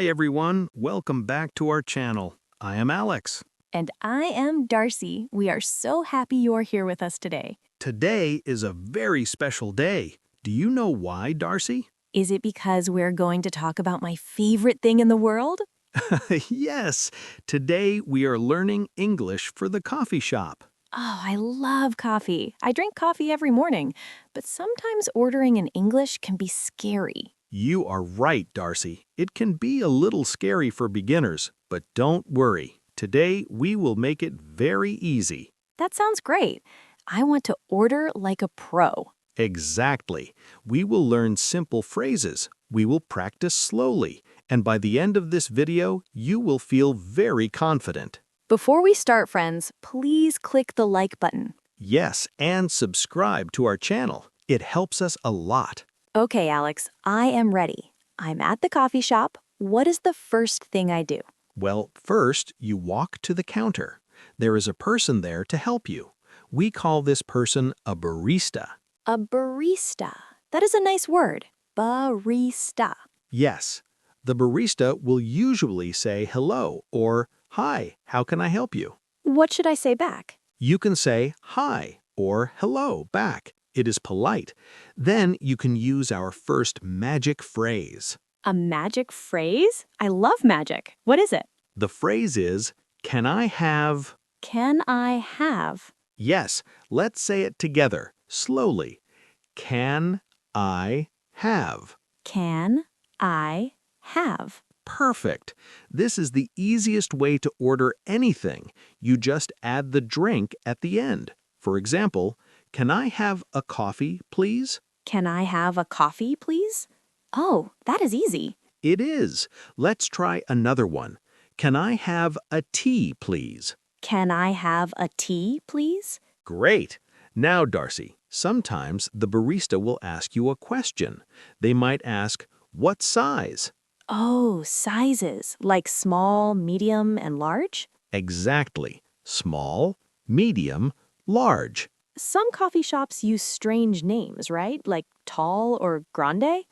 everyone, welcome back to our channel. I am Alex. And I am Darcy. We are so happy you're here with us today. Today is a very special day. Do you know why, Darcy? Is it because we're going to talk about my favorite thing in the world? Yes, today we are learning English for the coffee shop. Oh, I love coffee. I drink coffee every morning, but sometimes ordering in English can be scary. You are right, Darcy. It can be a little scary for beginners, but don't worry. Today we will make it very easy. That sounds great. I want to order like a pro. Exactly. We will learn simple phrases. We will practice slowly. And by the end of this video, you will feel very confident. Before we start, friends, please click the like button. Yes, and subscribe to our channel. It helps us a lot. Okay, Alex, I am ready. I'm at the coffee shop. What is the first thing I do? Well, first, you walk to the counter. There is a person there to help you. We call this person a barista. A barista. That is a nice word. Barista. Yes, the barista will usually say hello or hi, how can I help you? What should I say back? You can say hi or hello back. It is polite. Then you can use our first magic phrase. A magic phrase? I love magic. What is it? The phrase is, can I have... Can I have? Yes, let's say it together, slowly. Can I have? Can I have? Perfect. This is the easiest way to order anything. You just add the drink at the end. For example, can I have a coffee, please? Can I have a coffee, please? Oh, that is easy. It is. Let's try another one. Can I have a tea, please? Can I have a tea, please? Great. Now, Darcy, sometimes the barista will ask you a question. They might ask, what size? Oh, sizes, like small, medium, and large? Exactly. Small, medium, large. Some coffee shops use strange names, right? Like tall or grande?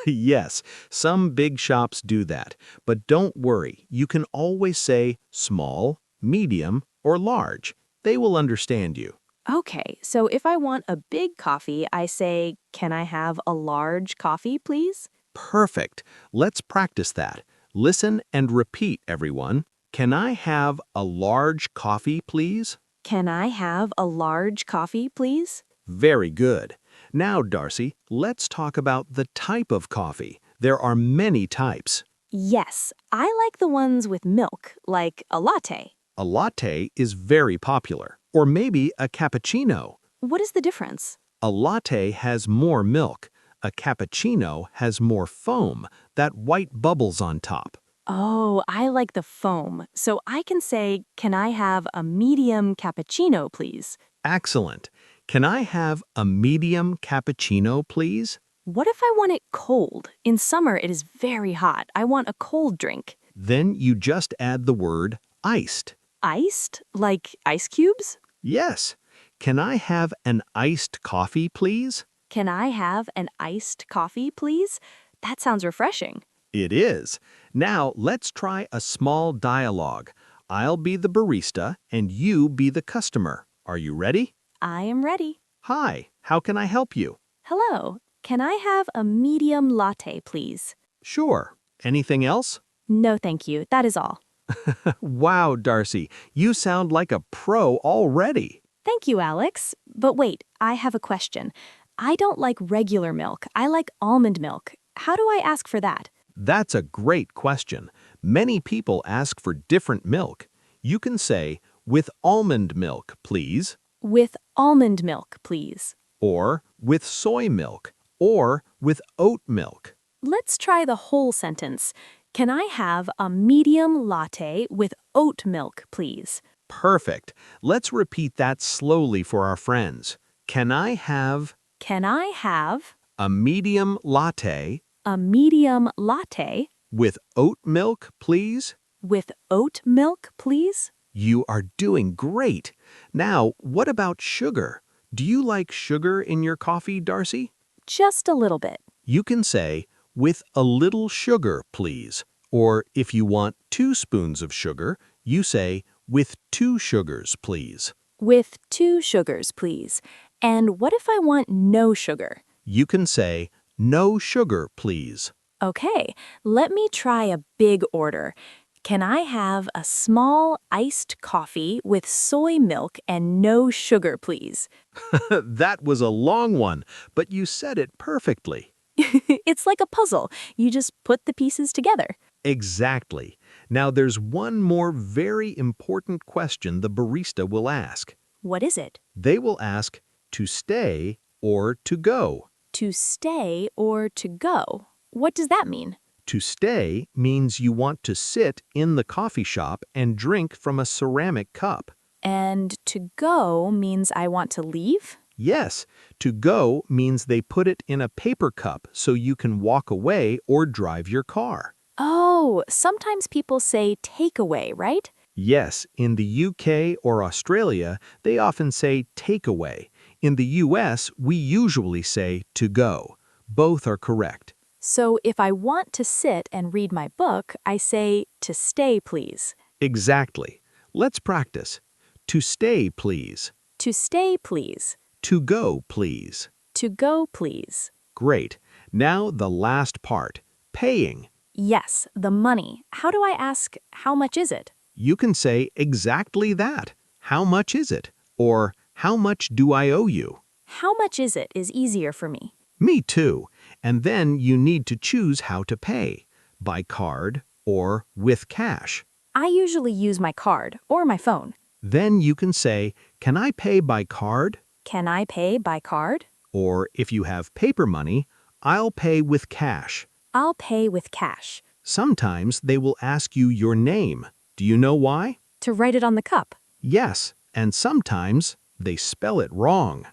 Yes, some big shops do that. But don't worry, you can always say small, medium, or large. They will understand you. Okay, so if I want a big coffee, I say, can I have a large coffee, please? Perfect. Let's practice that. Listen and repeat, everyone. Can I have a large coffee, please? Can I have a large coffee, please? Very good. Now, Darcy, let's talk about the type of coffee. There are many types. Yes, I like the ones with milk, like a latte. A latte is very popular, or maybe a cappuccino. What is the difference? A latte has more milk. A cappuccino has more foam, that white bubbles on top. Oh, I like the foam. So I can say, can I have a medium cappuccino, please? Excellent. Can I have a medium cappuccino, please? What if I want it cold? In summer, it is very hot. I want a cold drink. Then you just add the word iced. Iced? Like ice cubes? Yes. Can I have an iced coffee, please? Can I have an iced coffee, please? That sounds refreshing. It is. Now let's try a small dialogue. I'll be the barista and you be the customer. Are you ready? I am ready. Hi, how can I help you? Hello. Can I have a medium latte, please? Sure. Anything else? No, thank you. That is all. Wow, Darcy, you sound like a pro already. Thank you, Alex. But wait, I have a question. I don't like regular milk. I like almond milk. How do I ask for that? That's a great question. Many people ask for different milk. You can say, with almond milk, please. With almond milk, please. Or with soy milk. Or with oat milk. Let's try the whole sentence. Can I have a medium latte with oat milk, please? Perfect. Let's repeat that slowly for our friends. Can I have Can I have a medium latte a medium latte with oat milk, please? with oat milk, please? You are doing great. Now, what about sugar? Do you like sugar in your coffee, Darcy? Just a little bit. You can say, with a little sugar, please. Or if you want 2 spoons of sugar, you say, with 2 sugars, please. With 2 sugars, please. And what if I want no sugar? You can say, no sugar, please. Okay, let me try a big order. Can I have a small iced coffee with soy milk and no sugar, please? That was a long one, but you said it perfectly. It's like a puzzle. You just put the pieces together. Exactly. Now there's one more very important question the barista will ask. What is it? They will ask, to stay or to go. To stay or to go? What does that mean? To stay means you want to sit in the coffee shop and drink from a ceramic cup. And to go means I want to leave? Yes, to go means they put it in a paper cup so you can walk away or drive your car. Oh, sometimes people say takeaway, right? Yes, in the UK or Australia, they often say takeaway. In the US, we usually say to go. Both are correct. So if I want to sit and read my book, I say to stay, please. Exactly. Let's practice. To stay, please. To stay, please. To go, please. To go, please. Great. Now the last part, paying. Yes, the money. How do I ask, how much is it? You can say exactly that. How much is it? Or how much do I owe you? How much is easier for me. Me too. And then you need to choose how to pay, by card or with cash. I usually use my card or my phone. Then you can say, can I pay by card? Can I pay by card? Or if you have paper money, I'll pay with cash. I'll pay with cash. Sometimes they will ask you your name. Do you know why? To write it on the cup. Yes, and sometimes they spell it wrong.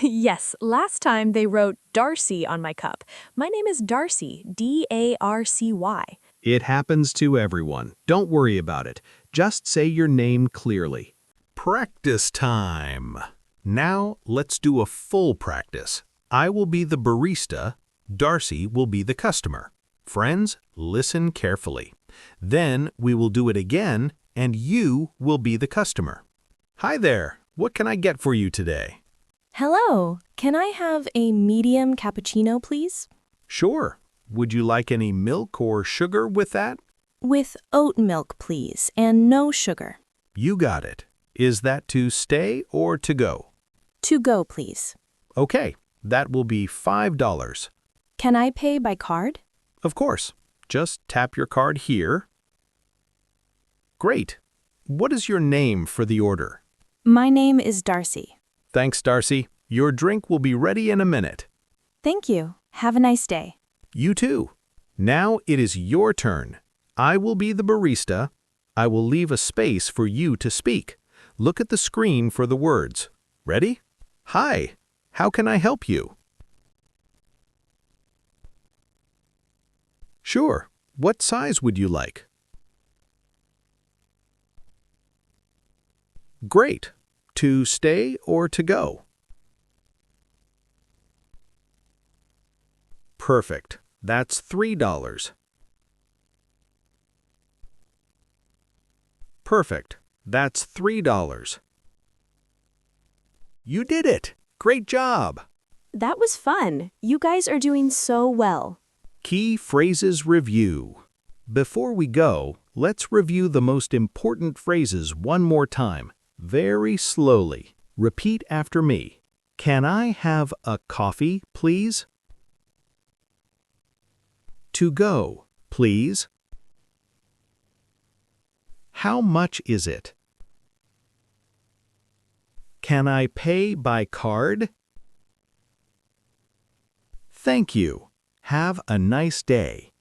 Yes, last time they wrote Darcy on my cup. My name is Darcy, D-A-R-C-Y. It happens to everyone. Don't worry about it. Just say your name clearly. Practice time. Now let's do a full practice. I will be the barista. Darcy will be the customer. Friends, listen carefully. Then we will do it again, and you will be the customer. Hi there. What can I get for you today? Hello, can I have a medium cappuccino, please? Sure. Would you like any milk or sugar with that? With oat milk, please, and no sugar. You got it. Is that to stay or to go? To go, please. Okay, that will be $5. Can I pay by card? Of course. Just tap your card here. Great. What is your name for the order? My name is Darcy. Thanks, Darcy. Your drink will be ready in a minute. Thank you. Have a nice day. You too. Now it is your turn. I will be the barista. I will leave a space for you to speak. Look at the screen for the words. Ready? Hi. How can I help you? Sure. What size would you like? Great. To stay or to go? Perfect. That's $3. Perfect. That's $3. You did it! Great job! That was fun. You guys are doing so well. Key phrases review. Before we go, let's review the most important phrases one more time, very slowly. Repeat after me. Can I have a coffee, please? To go, please. How much is it? Can I pay by card? Thank you. Have a nice day.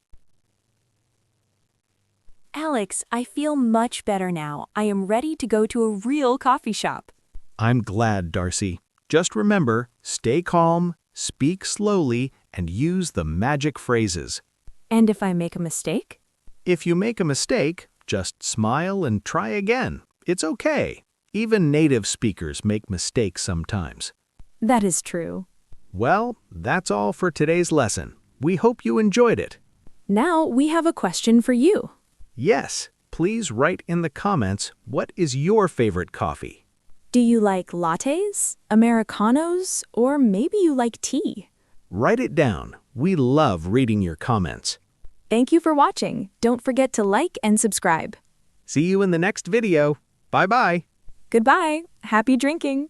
Alex, I feel much better now. I am ready to go to a real coffee shop. I'm glad, Darcy. Just remember, stay calm, speak slowly, and use the magic phrases. And if I make a mistake? If you make a mistake, just smile and try again. It's okay. Even native speakers make mistakes sometimes. That is true. Well, that's all for today's lesson. We hope you enjoyed it. Now we have a question for you. Yes, please write in the comments what is your favorite coffee. Do you like lattes, Americanos, or maybe you like tea? Write it down. We love reading your comments. Thank you for watching. Don't forget to like and subscribe. See you in the next video. Bye-bye. Goodbye. Happy drinking.